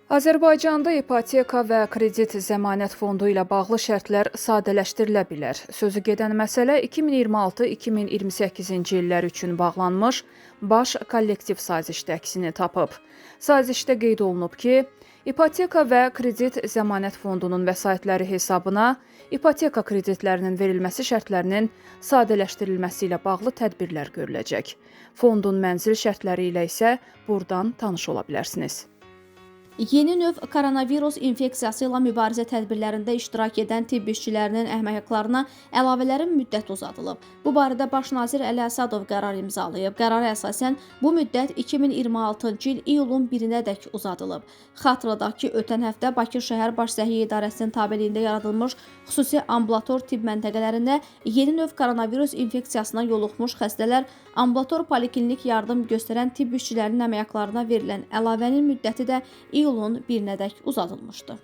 Azərbaycanda ipoteka və kredit zəmanət fondu ilə bağlı şərtlər sadələşdirilə bilər. Sözü gedən məsələ 2026-2028-ci illər üçün bağlanmış baş kollektiv sazişdə əksini tapıb. Sazişdə qeyd olunub ki, ipoteka və kredit zəmanət fondunun vəsaitləri hesabına ipoteka kreditlərinin verilməsi şərtlərinin sadələşdirilməsi ilə bağlı tədbirlər görüləcək. Fondun mənzil şərtləri ilə isə buradan tanış ola bilərsiniz. Yeni növ koronavirus infeksiyası ilə mübarizə tədbirlərində iştirak edən tibb işçilərinin əməkdaşlarına əlavələrin müddəti uzadılıb. Bu barədə Baş nazir Əli Əsədov qərar imzalayıb. Qərara əsasən bu müddət 2026-cı il iyulun 1-nədək uzadılıb. Xatırladaq ki, ötən həftə Bakı şəhər Baş Səhiyyə İdarəsinin tabeliyində yaradılmış xüsusi ambulator tibb məntəqələrində yeni növ koronavirus infeksiyasına yoluxmuş xəstələr ambulator poliklinik yardım göstərən tibb işçilərinin əməkdaşlarına verilən əlavənin müddəti də iyulun 1-nədək uzadılmışdı.